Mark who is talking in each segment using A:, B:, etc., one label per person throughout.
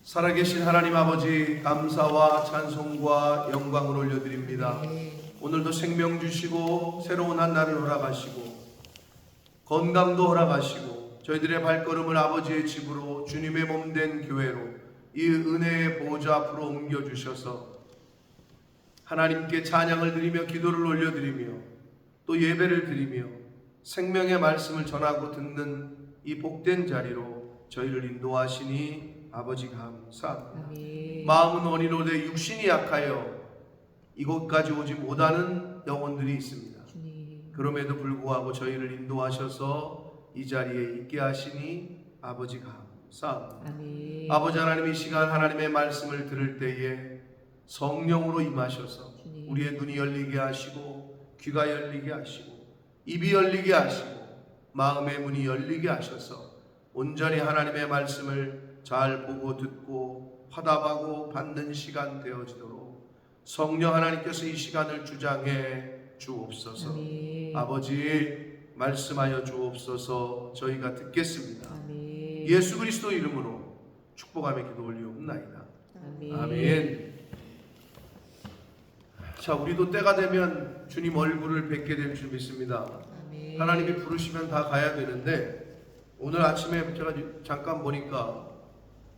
A: 살아계신 하나님 아버지, 감사와 찬송과 영광을 올려드립니다. 오늘도 생명 주시고 새로운 한 날을 허락하시고 건강도 허락하시고 저희들의 발걸음을 아버지의 집으로, 주님의 몸된 교회로, 이 은혜의 보좌 앞으로 옮겨주셔서 하나님께 찬양을 드리며 기도를 올려드리며 또 예배를 드리며 생명의 말씀을 전하고 듣는 이 복된 자리로 저희를 인도하시니 아버지 감사합니다.
B: 아멘.
A: 마음은 어리로되 육신이 약하여 이곳까지 오지 못하는 영혼들이 있습니다.
B: 주님.
A: 그럼에도 불구하고 저희를 인도하셔서 이 자리에 있게 하시니 아버지 감사합니다.
B: 아멘.
A: 아버지 하나님, 이 시간 하나님의 말씀을 들을 때에 성령으로 임하셔서
B: 주님.
A: 우리의 눈이 열리게 하시고 귀가 열리게 하시고 입이 열리게 하시고 마음의 문이 열리게 하셔서 온전히 하나님의 말씀을 잘 보고 듣고 화답하고 받는 시간 되어지도록 성령 하나님께서 이 시간을 주장해 주옵소서.
B: 아멘.
A: 아버지 말씀하여 주옵소서. 저희가 듣겠습니다.
B: 아멘.
A: 예수 그리스도 이름으로 축복하며 기도 올리옵나이다.
B: 아멘.
A: 아멘. 자, 우리도 때가 되면 주님 얼굴을 뵙게 될 줄 믿습니다.
B: 아멘.
A: 하나님이 부르시면 다 가야 되는데 오늘 아침에 제가 잠깐 보니까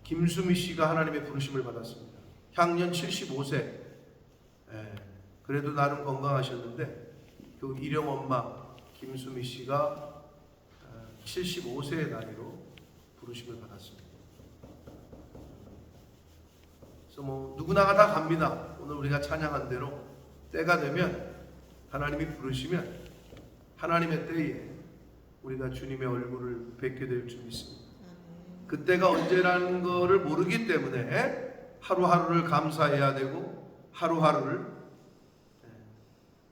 A: 김수미 씨가 하나님의 부르심을 받았습니다. 향년 75세. 그래도 나름 건강하셨는데 그 일용 엄마 김수미 씨가 75세의 나이로 부르심을 받았습니다. 그래서 뭐 누구나가 다 갑니다. 오늘 우리가 찬양한 대로 때가 되면 하나님이 부르시면 하나님의 때에 우리가 주님의 얼굴을 뵙게 될 줄 믿습니다. 그때가 언제라는 거를 모르기 때문에 하루하루를 감사해야 되고 하루하루를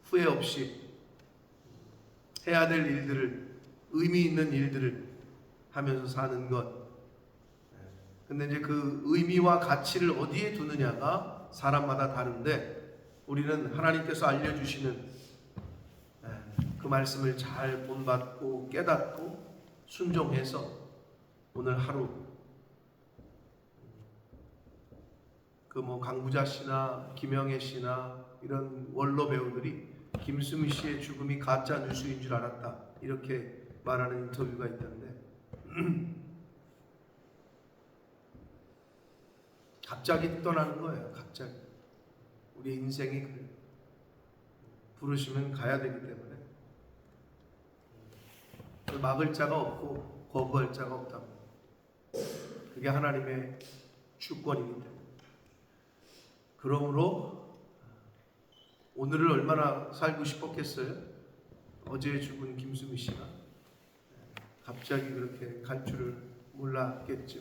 A: 후회 없이 해야 될 일들을, 의미 있는 일들을 하면서 사는 것. 근데 이제 그 의미와 가치를 어디에 두느냐가 사람마다 다른데 우리는 하나님께서 알려주시는 그 말씀을 잘 본받고 깨닫고 순종해서 오늘 하루 그 뭐 강부자 씨나 김영애 씨나 이런 원로 배우들이 김수미 씨의 죽음이 가짜 뉴스인 줄 알았다 이렇게 말하는 인터뷰가 있던데 갑자기 떠나는 거예요. 갑자기 우리 인생이 그래요. 부르시면 가야 되기 때문에 막을 자가 없고 거부할 자가 없다. 그게 하나님의 주권이기 때문에. 그러므로 오늘을 얼마나 살고 싶었겠어요? 어제 죽은 김수미 씨가 갑자기 그렇게 갈 줄을 몰랐겠죠.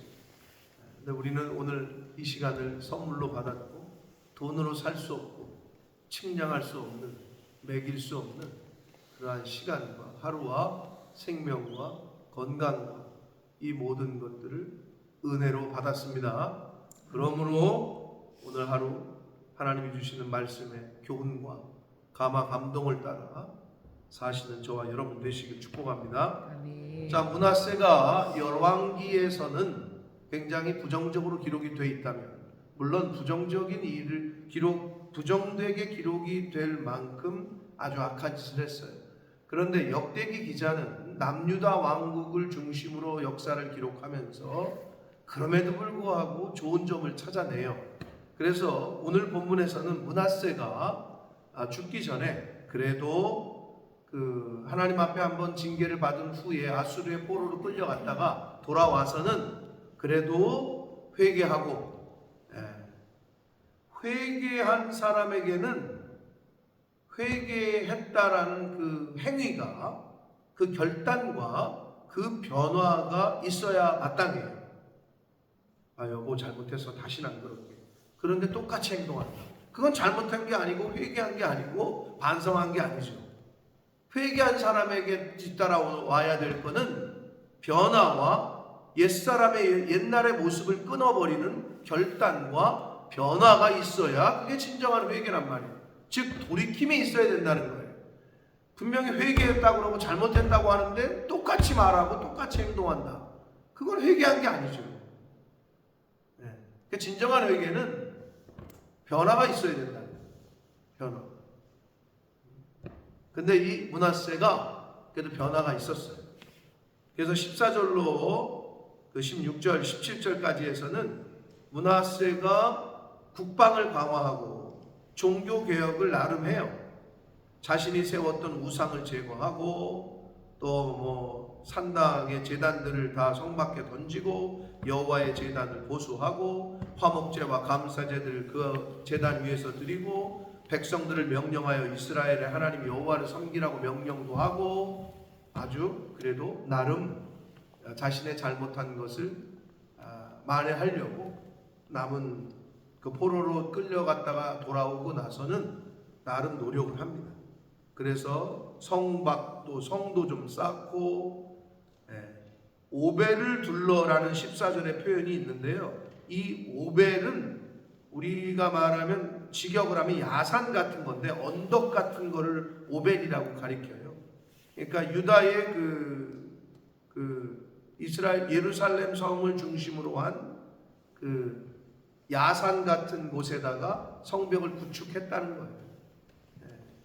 A: 근데 우리는 오늘 이 시간을 선물로 받았고 돈으로 살 수 없고 측량할 수 없는, 매길 수 없는 그러한 시간과 하루와 생명과 건강과 이 모든 것들을 은혜로 받았습니다. 그러므로 오늘 하루 하나님이 주시는 말씀의 교훈과 감화 감동을 따라 사시는 저와 여러분 되시길 축복합니다.
B: 아멘.
A: 자, 므낫세가 열왕기에서는 굉장히 부정적으로 기록이 되어 있다면 물론 부정적인 일을 부정되게 기록이 될 만큼 아주 악한 짓을 했어요. 그런데 역대기 기자는 남유다 왕국을 중심으로 역사를 기록하면서 그럼에도 불구하고 좋은 점을 찾아내요. 그래서 오늘 본문에서는 므낫세가 죽기 전에 그래도 그 하나님 앞에 한번 징계를 받은 후에 아수르의 포로로 끌려갔다가 돌아와서는 그래도 회개하고 회개한 사람에게는 회개했다라는 그 행위가 그 결단과 그 변화가 있어야 마땅해요. 여보 잘못해서 다시는 안 그럴게. 그런데 똑같이 행동한다. 그건 잘못한 게 아니고 회개한 게 아니고 반성한 게 아니죠. 회개한 사람에게 뒤따라와야 될 거는 변화와 옛사람의 옛날의 모습을 끊어버리는 결단과 변화가 있어야 그게 진정한 회개란 말이에요. 즉 돌이킴이 있어야 된다는 거예요. 분명히 회개했다고 그러고 잘못했다고 하는데 똑같이 말하고 똑같이 행동한다. 그건 회개한 게 아니죠. 진정한 회개는 변화가 있어야 된다. 변화. 근데 이 므낫세가 그래도 변화가 있었어요. 그래서 14절로 그 16절, 17절까지에서는 므낫세가 국방을 강화하고 종교 개혁을 나름 해요. 자신이 세웠던 우상을 제거하고 또 뭐 산당의 제단들을 다 성막에 던지고 여호와의 제단을 보수하고 화목제와 감사제들을 그 제단 위에서 드리고 백성들을 명령하여 이스라엘의 하나님 여호와를 섬기라고 명령도 하고 아주 그래도 나름 자신의 잘못한 것을 만회하려고 남은 그 포로로 끌려갔다가 돌아오고 나서는 나름 노력을 합니다. 그래서 성박도 성도 좀 쌓고 오벨을 둘러라는 14절의 표현이 있는데요. 이 오벨은 우리가 말하면 직역을 하면 야산 같은 건데 언덕 같은 거를 오벨이라고 가리켜요. 그러니까 유다의 이스라엘 예루살렘 성을 중심으로 한 그 야산 같은 곳에다가 성벽을 구축했다는 거예요.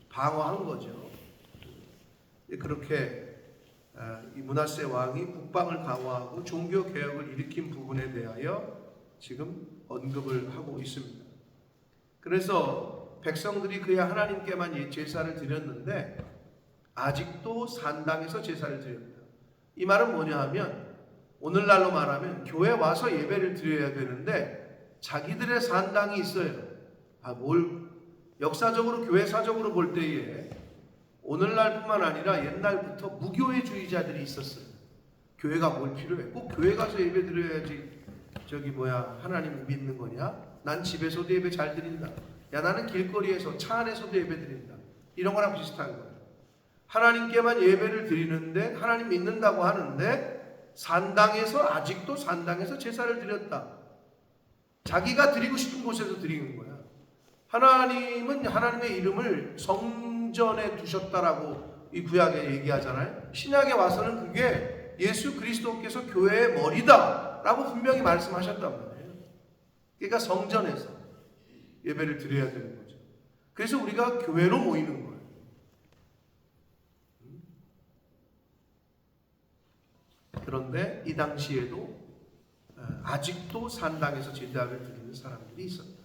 A: 방어한 거죠. 그렇게 이 므낫세 왕이 국방을 강화하고 종교 개혁을 일으킨 부분에 대하여 지금 언급을 하고 있습니다. 그래서 백성들이 그야 하나님께만 제사를 드렸는데 아직도 산당에서 제사를 드립니다. 이 말은 뭐냐 하면 오늘날로 말하면 교회 와서 예배를 드려야 되는데 자기들의 산당이 있어요. 역사적으로 교회사적으로 볼 때에 오늘날뿐만 아니라 옛날부터 무교회주의자들이 있었어요. 교회가 뭘 필요해? 꼭 교회 가서 예배 드려야지 하나님 믿는 거냐? 난 집에서도 예배 잘 드린다. 야 나는 길거리에서 차 안에서도 예배 드린다. 이런 거랑 비슷한 거예요. 하나님께만 예배를 드리는데 하나님 믿는다고 하는데 아직도 산당에서 제사를 드렸다. 자기가 드리고 싶은 곳에서 드리는 거야. 하나님은 하나님의 이름을 성전에 두셨다라고 이 구약에 얘기하잖아요. 신약에 와서는 그게 예수 그리스도께서 교회의 머리다라고 분명히 말씀하셨단 말이에요. 그러니까 성전에서 예배를 드려야 되는 거죠. 그래서 우리가 교회로 모이는 거예요. 그런데 이 당시에도 아직도 산당에서 제사를 드리는 사람들이 있었다.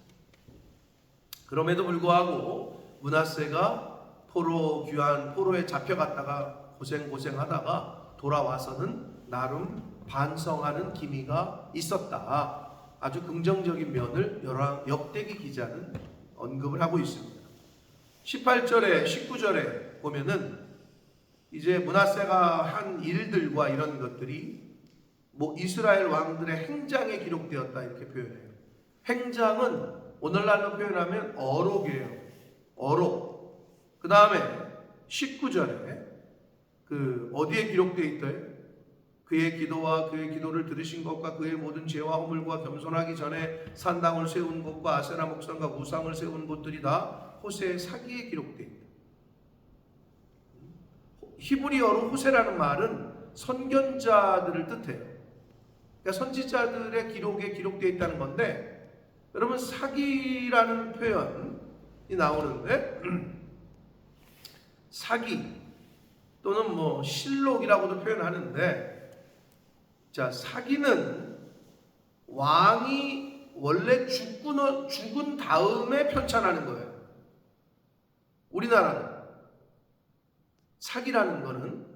A: 그럼에도 불구하고 므낫세가 포로에 잡혀갔다가 고생하다가 돌아와서는 나름 반성하는 기미가 있었다. 아주 긍정적인 면을 역대기 기자는 언급을 하고 있습니다. 18절에 19절에 보면은 이제 므낫세가 한 일들과 이런 것들이 이스라엘 왕들의 행장에 기록되었다 이렇게 표현해요. 행장은 오늘날로 표현하면 어록이에요. 어록. 그 다음에 19절에 어디에 기록되어 있어요? 그의 기도와 그의 기도를 들으신 것과 그의 모든 죄와 허물과 겸손하기 전에 산당을 세운 곳과 아세라 목상과 우상을 세운 곳들이 다 호세의 사기에 기록되어 있다. 히브리어로 호세라는 말은 선견자들을 뜻해요. 그러니까 선지자들의 기록에 기록되어 있다는 건데 여러분 사기라는 표현이 나오는데 사기 또는 실록이라고도 표현하는데 자 사기는 왕이 원래 죽은 다음에 편찬하는 거예요. 우리나라는 사기라는 거는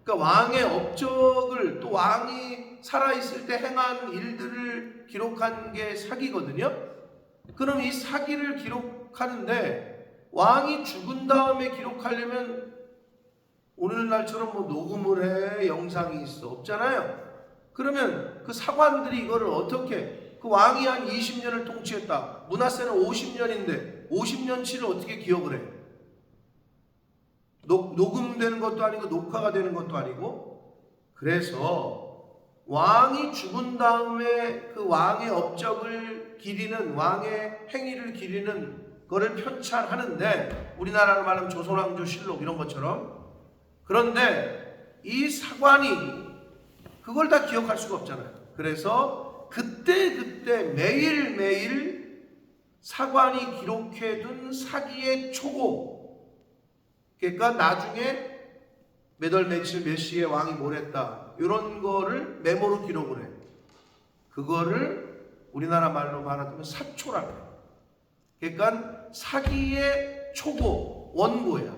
A: 그러니까 왕의 업적을 또 왕이 살아있을 때 행한 일들을 기록한 게 사기거든요. 그럼 이 사기를 기록하는데 왕이 죽은 다음에 기록하려면 오늘날처럼 녹음을 해 영상이 있어 없잖아요. 그러면 그 사관들이 이거를 어떻게 그 왕이 한 20년을 통치했다. 므낫세는 50년인데 50년치를 어떻게 기억을 해? 녹음되는 것도 아니고 녹화가 되는 것도 아니고 그래서 왕이 죽은 다음에 그 왕의 업적을 기리는 왕의 행위를 기리는 거를 편찬하는데 우리나라로 말하면 조선왕조 실록 이런 것처럼 그런데 이 사관이 그걸 다 기억할 수가 없잖아요. 그래서 그때 매일매일 사관이 기록해둔 사기의 초고, 그러니까 나중에 몇 월 며칠 몇 시에 왕이 뭘 했다, 이런 거를 메모로 기록을 해. 그거를 우리나라 말로 말하자면 사초라고 해. 그러니까 사기의 초고, 원고야.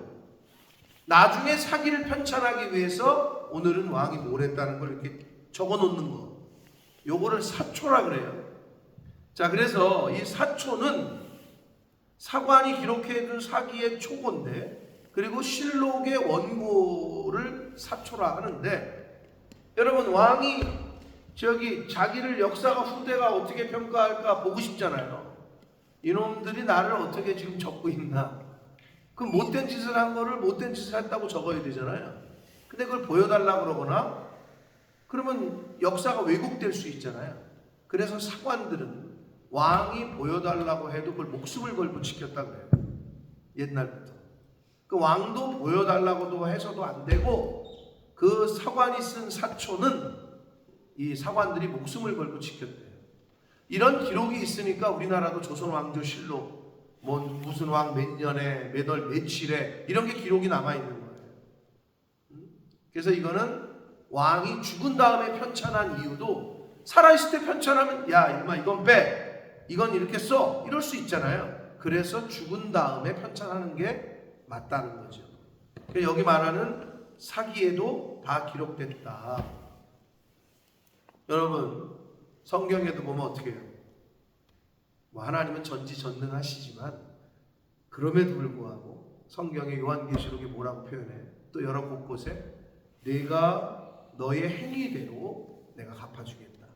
A: 나중에 사기를 편찬하기 위해서 오늘은 왕이 뭘 했다는 걸 이렇게 적어 놓는 거, 요거를 사초라 그래요. 자, 그래서 이 사초는 사관이 기록해둔 사기의 초고인데, 그리고 실록의 원고를 사초라 하는데, 여러분, 왕이 자기를 역사가 후대가 어떻게 평가할까 보고 싶잖아요. 이놈들이 나를 어떻게 지금 적고 있나. 그럼 못된 짓을 한 거를 못된 짓을 했다고 적어야 되잖아요. 근데 그걸 보여달라고 그러거나 그러면 역사가 왜곡될 수 있잖아요. 그래서 사관들은 왕이 보여달라고 해도 그걸 목숨을 걸고 지켰다고 해요. 옛날부터. 그 왕도 보여달라고도 해서도 안 되고, 그 사관이 쓴 사초는 이 사관들이 목숨을 걸고 지켰대요. 이런 기록이 있으니까 우리나라도 조선왕조실록 무슨 왕 몇 년에 몇 월 며칠에 이런 게 기록이 남아있는 거예요. 그래서 이거는 왕이 죽은 다음에 편찬한 이유도, 살아있을 때 편찬하면 야 임마 이건 빼, 이건 이렇게 써, 이럴 수 있잖아요. 그래서 죽은 다음에 편찬하는 게 맞다는 거죠. 여기 말하는 사기에도 다 기록됐다. 여러분, 성경에도 보면 어떻게 해요? 하나님은 전지전능하시지만 그럼에도 불구하고 성경의 요한계시록에 뭐라고 표현해? 또 여러 곳곳에 내가 너의 행위대로 내가 갚아주겠다.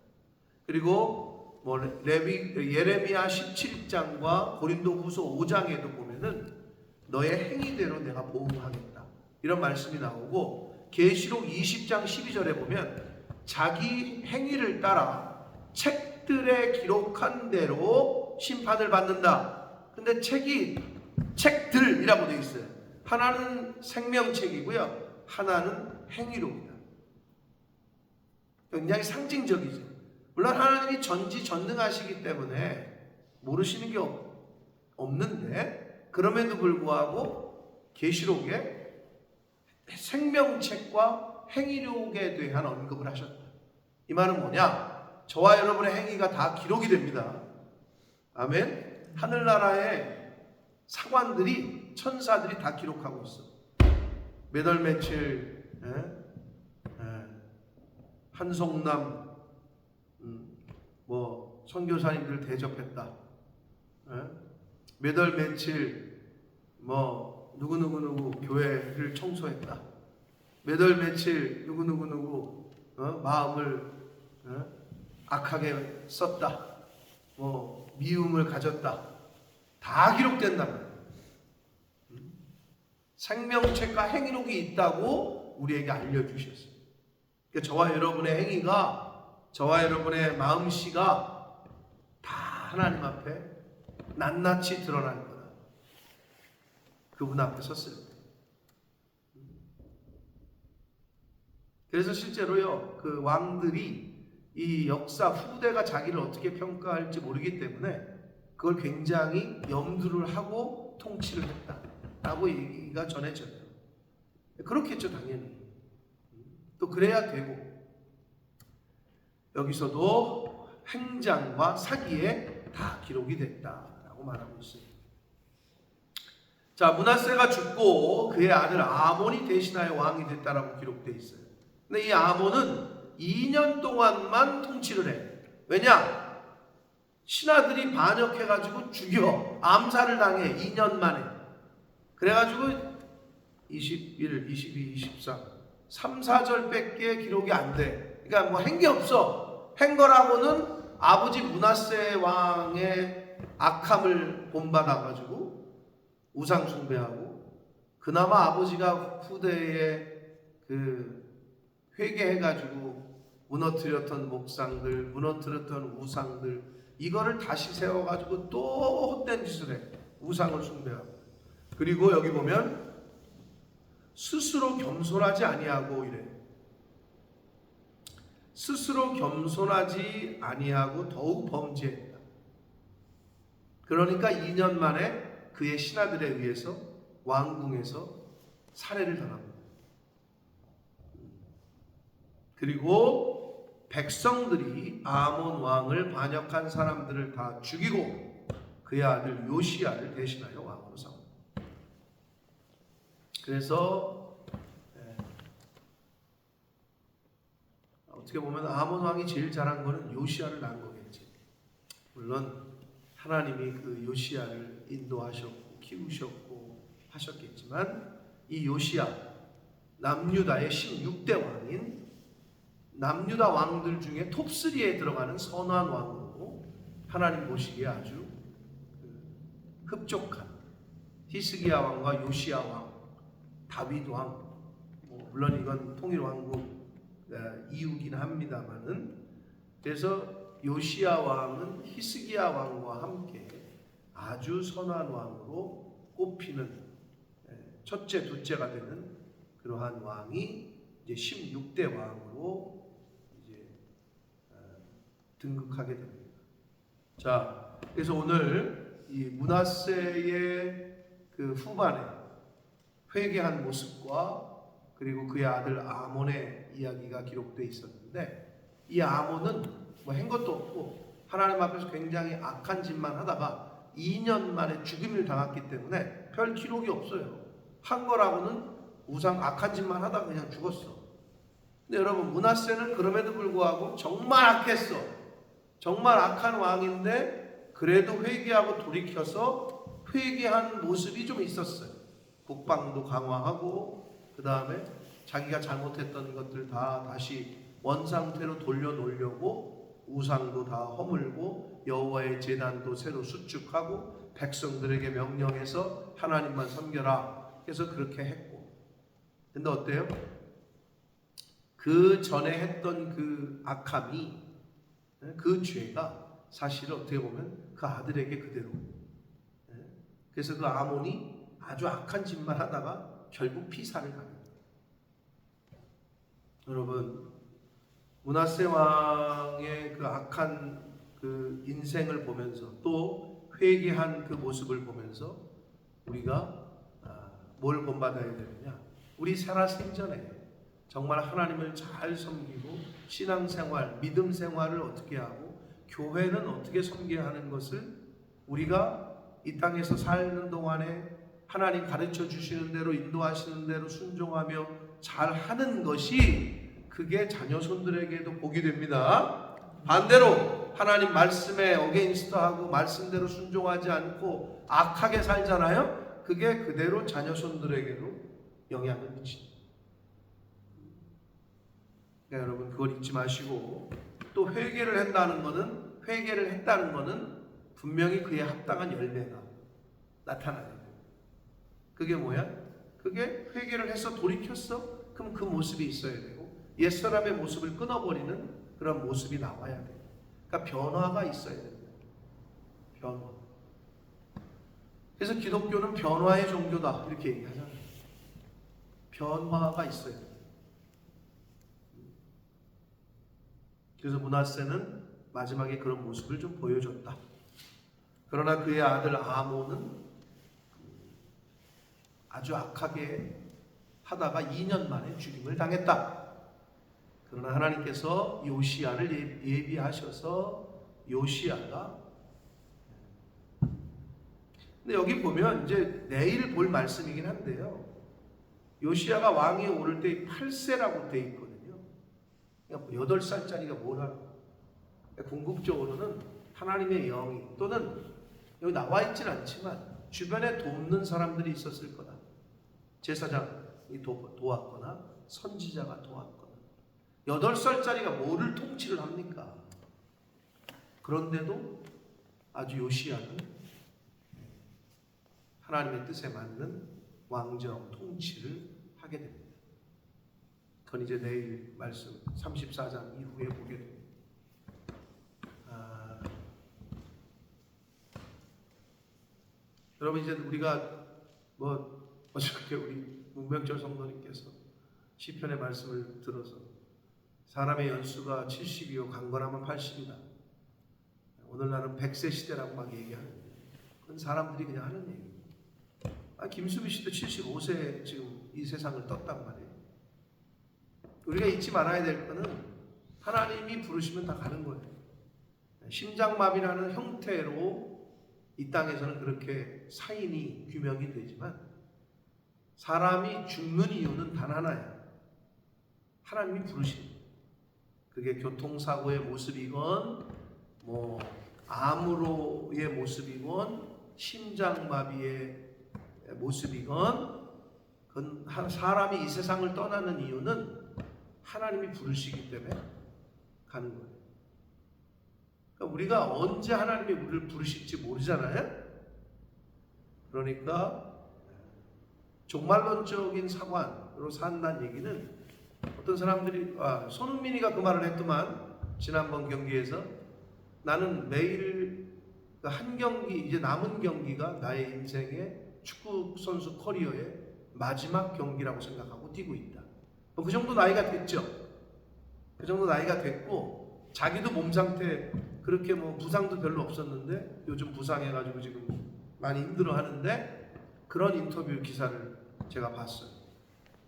A: 그리고 예레미야 17장과 고린도후서 5장에도 보면은 너의 행위대로 내가 보응하겠다, 이런 말씀이 나오고, 계시록 20장 12절에 보면 자기 행위를 따라 책들에 기록한 대로 심판을 받는다. 근데 책들이라고 되어 있어요. 하나는 생명책이고요, 하나는 행위록이다. 굉장히 상징적이죠. 물론 하나님이 전지전능하시기 때문에 모르시는 게 없는데, 그럼에도 불구하고 계시록에 생명책과 행위록에 대한 언급을 하셨다. 이 말은 뭐냐? 저와 여러분의 행위가 다 기록이 됩니다. 아멘. 하늘나라의 사관들이, 천사들이 다 기록하고 있어. 몇 월 며칠 한송남 선교사님들 대접했다. 몇 월 며칠 누구 교회를 청소했다. 몇 월 며칠 누구 마음을 악하게 썼다. 미움을 가졌다. 다 기록된단 말이에요. 생명책과 행위록이 있다고 우리에게 알려주셨어요. 그러니까 저와 여러분의 행위가, 저와 여러분의 마음씨가 다 하나님 앞에 낱낱이 드러날 거다. 그분 앞에 섰을 때. 그래서 실제로요, 그 왕들이 이 역사 후대가 자기를 어떻게 평가할지 모르기 때문에 그걸 굉장히 염두를 하고 통치를 했다라고 얘기가 전해져요. 그렇겠죠, 당연히. 또 그래야 되고. 여기서도 행장과 사기에 다 기록이 됐다라고 말하고 있습니다. 자, 므낫세가 죽고 그의 아들 아몬이 대신하여 왕이 됐다라고 기록되어 있어요. 근데 이 아몬은 2년 동안만 통치를 해. 왜냐? 신하들이 반역해가지고 죽여, 암살을 당해. 2년 만에. 그래가지고 21, 22, 23, 3, 4절밖에 기록이 안 돼. 그러니까 한 게 없어. 한 거라고는 아버지 므낫세 왕의 악함을 본받아가지고 우상 숭배하고, 그나마 아버지가 후대에 회개해가지고 무너뜨렸던 목상들, 무너뜨렸던 우상들, 이거를 다시 세워가지고 또 헛된 짓을 해. 우상을 숭배하고. 그리고 여기 보면 스스로 겸손하지 아니하고 이래. 스스로 겸손하지 아니하고 더욱 범죄했다. 그러니까 2년 만에 그의 신하들에 의해서 왕궁에서 살해를 당합니다. 그리고 백성들이 아몬 왕을 반역한 사람들을 다 죽이고 그의 아들 요시야를 대신하여 왕으로 삼습니다. 그래서 어떻게 보면 아몬 왕이 제일 잘한 거는 요시야를 낳은 거겠지. 물론 하나님이 그 요시야를 인도하셨고 키우셨고 하셨겠지만 이 요시야 남유다의 16대 왕인 남유다 왕들 중에 톱3에 들어가는 선한 왕으로 하나님 보시기에 아주 흡족한 히스기야 왕과 요시야 왕, 다윗 왕, 물론 이건 통일 왕국 이유긴 합니다만은, 그래서 요시야 왕은 히스기야 왕과 함께 아주 선한 왕으로 꼽히는 첫째, 둘째가 되는 그러한 왕이 이제 16대 왕으로 이제 등극하게 됩니다. 자, 그래서 오늘 이 므낫세의 그 후반에 회개한 모습과 그리고 그의 아들 아몬의 이야기가 기록되어 있었는데, 이 아몬은 뭐 한 것도 없고 하나님 앞에서 굉장히 악한 짓만 하다가 2년 만에 죽임을 당했기 때문에 별 기록이 없어요. 한 거라고는 우상 악한 짓만 하다가 그냥 죽었어. 근데 여러분, 므낫세는 그럼에도 불구하고 정말 악했어. 정말 악한 왕인데 그래도 회개하고 돌이켜서 회개한 모습이 좀 있었어요. 국방도 강화하고 그 다음에 자기가 잘못했던 것들 다 다시 원상태로 돌려놓으려고 우상도 다 허물고 여호와의 제단도 새로 수축하고 백성들에게 명령해서 하나님만 섬겨라. 그래서 그렇게 했고, 근데 어때요? 그 전에 했던 그 악함이, 그 죄가 사실은 어떻게 보면 그 아들에게 그대로, 그래서 그 아몬이 아주 악한 짓만 하다가 결국 피살을 당합니다. 여러분, 므낫세 왕의 그 악한 그 인생을 보면서 또 회개한 그 모습을 보면서 우리가 뭘 본받아야 되느냐? 우리 살아생전에 정말 하나님을 잘 섬기고 신앙생활, 믿음 생활을 어떻게 하고 교회는 어떻게 섬겨야 하는 것을 우리가 이 땅에서 사는 동안에 하나님 가르쳐 주시는 대로 인도하시는 대로 순종하며 잘 하는 것이 그게 자녀손들에게도 복이 됩니다. 반대로 하나님 말씀에 어게인스트하고 말씀대로 순종하지 않고 악하게 살잖아요. 그게 그대로 자녀손들에게도 영향을 미칩니다. 그러니까 여러분, 그걸 잊지 마시고, 또 회개를 했다는 거는 분명히 그에 합당한 열매가 나타나야 돼요. 그게 뭐야? 그게 회개를 해서 돌이켰어? 그럼 그 모습이 있어야 되고, 옛사람의 모습을 끊어버리는 그런 모습이 나와야 돼요. 그러니까 변화가 있어야 됩니다. 변화. 그래서 기독교는 변화의 종교다 이렇게 얘기하잖아요. 변화가 있어야 돼요. 그래서 므낫세는 마지막에 그런 모습을 좀 보여줬다. 그러나 그의 아들 아몬은 아주 악하게 하다가 2년 만에 죽임을 당했다. 그러나 하나님께서 요시야를 예비하셔서 요시야가, 근데 여기 보면 이제 내일 볼 말씀이긴 한데요, 요시야가 왕이 오를 때 8세라고 돼 있거든요. 그러니까 8살짜리가 뭘 하고, 궁극적으로는 하나님의 영이, 또는 여기 나와 있진 않지만 주변에 돕는 사람들이 있었을 거다. 제사장이 도왔거나 선지자가 도왔거나. 8살짜리가 뭐를 통치를 합니까? 그런데도 아주 요시야는 하나님의 뜻에 맞는 왕정 통치를 하게 됩니다. 그건 이제 내일 말씀 34장 이후에 보게 됩니다. 여러분, 이제 우리가 어저께 우리 문병철 성도님께서 시편의 말씀을 들어서 사람의 연수가 70이요 강건하면 80이다. 오늘날은 100세 시대라고 막 얘기하는데 그건 사람들이 그냥 하는 얘기예요. 김수미 씨도 75세 지금 이 세상을 떴단 말이에요. 우리가 잊지 말아야 될 거는 하나님이 부르시면 다 가는 거예요. 심장마비라는 형태로 이 땅에서는 그렇게 사인이 규명이 되지만 사람이 죽는 이유는 단 하나예요. 하나님이 부르시는 거예요. 그게 교통사고의 모습이건 암으로의 모습이건 심장마비의 모습이건 그건 사람이 이 세상을 떠나는 이유는 하나님이 부르시기 때문에 가는 거예요. 그러니까 우리가 언제 하나님이 우리를 부르실지 모르잖아요. 그러니까 종말론적인 사관으로 산다는 얘기는 어떤 사람들이 손흥민이가 그 말을 했더만 지난번 경기에서 나는 매일 한 경기 이제 남은 경기가 나의 인생의 축구 선수 커리어의 마지막 경기라고 생각하고 뛰고 있다. 그 정도 나이가 됐죠. 그 정도 나이가 됐고 자기도 몸 상태 그렇게 부상도 별로 없었는데 요즘 부상해가지고 지금 많이 힘들어하는데 그런 인터뷰 기사를 제가 봤어요.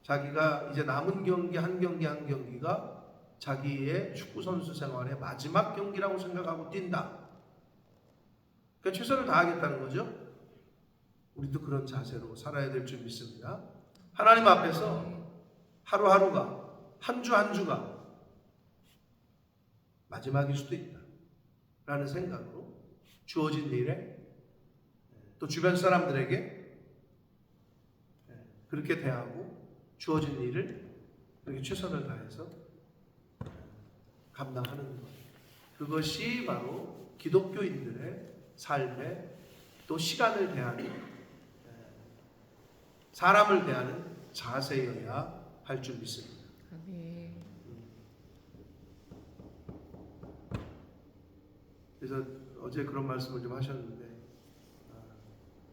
A: 자기가 이제 남은 경기 한 경기가 자기의 축구 선수 생활의 마지막 경기라고 생각하고 뛴다. 그러니까 최선을 다하겠다는 거죠. 우리도 그런 자세로 살아야 될 줄 믿습니다. 하나님 앞에서 하루하루가 한 주 한 주가 마지막일 수도 있다 라는 생각으로 주어진 일에 또 주변 사람들에게 그렇게 대하고 주어진 일을 그렇게 최선을 다해서 감당하는 것. 그것이 바로 기독교인들의 삶에 또 시간을 대하는 사람을 대하는 자세여야 할 줄 믿습니다. 그래서 어제 그런 말씀을 좀 하셨는데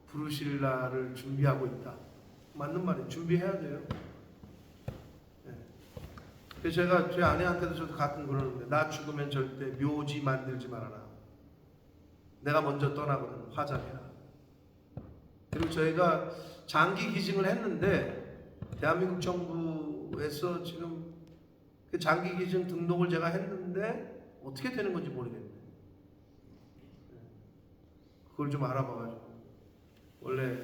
A: 부르실 날을 준비하고 있다. 맞는 말이에요. 준비해야 돼요. 그래서 제가 제 아내한테도 저도 가끔 그러는데 나 죽으면 절대 묘지 만들지 말아라. 내가 먼저 떠나거든. 화장해라. 그리고 저희가 장기 기증을 했는데 대한민국 정부에서 지금 그 장기 기증 등록을 제가 했는데 어떻게 되는 건지 모르겠네요. 그걸 좀 알아봐가지고 원래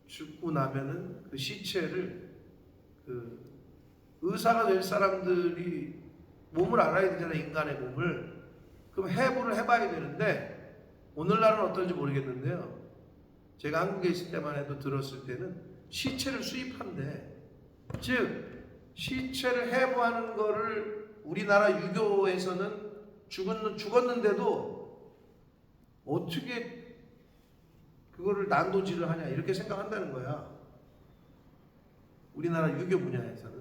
A: 죽고 나면은 그 시체를 그 의사가 될 사람들이 몸을 알아야 되잖아요. 인간의 몸을. 그럼 해부를 해봐야 되는데 오늘날은 어떤지 모르겠는데요. 제가 한국에 있을 때만 해도 들었을 때는 시체를 수입한대. 즉 시체를 해부하는 거를 우리나라 유교에서는 죽었는데도 어떻게 그거를 난도질을 하냐 이렇게 생각한다는 거야. 우리나라 유교 분야에서는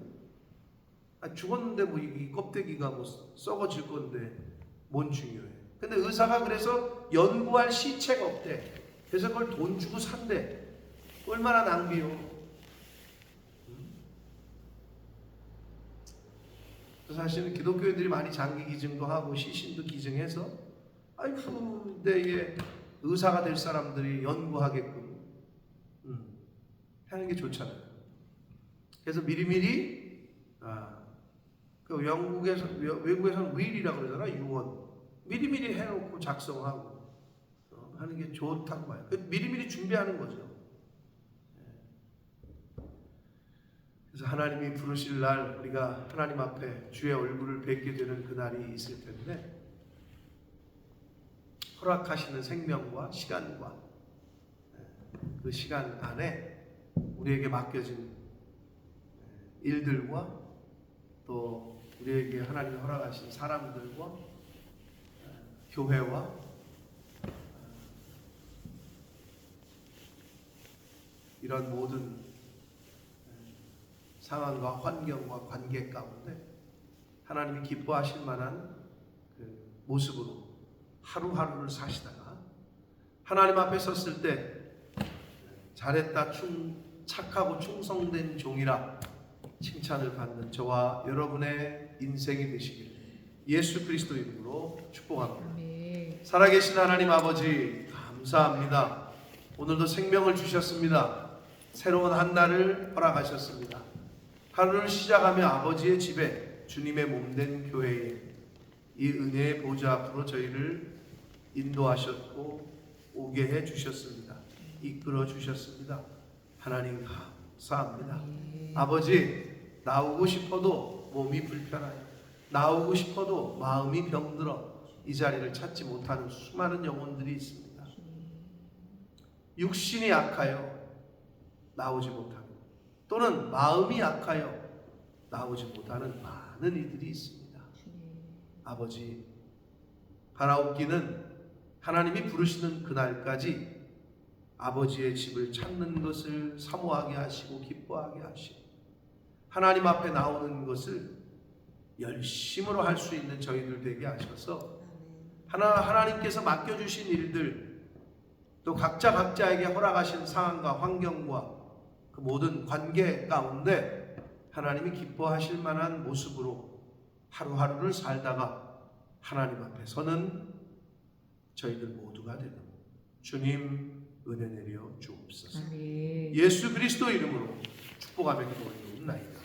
A: 죽었는데 이 껍데기가 썩어질 건데 뭔 중요해. 근데 의사가 그래서 연구할 시체가 없대. 그래서 그걸 돈 주고 산대. 얼마나 낭비요. 사실은 기독교인들이 많이 장기 기증도 하고 시신도 기증해서 후대에 의사가 될 사람들이 연구하게끔 하는 게 좋잖아요. 그래서 미리미리 그 외국에서는 will이라고 그러잖아. 유언 미리미리 해놓고 작성하고 하는 게 좋다고 봐요. 미리미리 준비하는 거죠. 그래서 하나님이 부르실 날 우리가 하나님 앞에 주의 얼굴을 뵙게 되는 그날이 있을 텐데 허락하시는 생명과 시간과 그 시간 안에 우리에게 맡겨진 일들과 또 우리에게 하나님이 허락하신 사람들과 교회와 이런 모든 상황과 환경과 관계 가운데 하나님이 기뻐하실 만한 그 모습으로 하루하루를 사시다가 하나님 앞에 섰을 때 잘했다 착하고 충성된 종이라 칭찬을 받는 저와 여러분의 인생이 되시길 예수 그리스도 이름으로 축복합니다.
B: 아멘.
A: 살아계신 하나님 아버지 감사합니다. 오늘도 생명을 주셨습니다. 새로운 한 날을 허락하셨습니다. 하루를 시작하며 아버지의 집에 주님의 몸된 교회에 이 은혜의 보좌 앞으로 저희를 인도하셨고 오게 해 주셨습니다. 이끌어 주셨습니다. 하나님 감사합니다. 아버지 나오고 싶어도 몸이 불편하여 나오고 싶어도 마음이 병들어 이 자리를 찾지 못하는 수많은 영혼들이 있습니다. 육신이 약하여 나오지 못하고 또는 마음이 약하여 나오지 못하는 많은 이들이 있습니다. 아버지 바라옵기는 하나님이 부르시는 그날까지 아버지의 집을 찾는 것을 사모하게 하시고 기뻐하게 하시고 하나님 앞에 나오는 것을 열심으로 할 수 있는 저희들 되게 하셔서 하나님께서 맡겨주신 일들 또 각자에게 허락하신 상황과 환경과 그 모든 관계 가운데 하나님이 기뻐하실 만한 모습으로 하루하루를 살다가 하나님 앞에 서는 저희들 모두가 되는 주님 은혜 내려 주옵소서.
B: 아멘.
A: 예수 그리스도 이름으로 축복하며 기도드리옵나이다.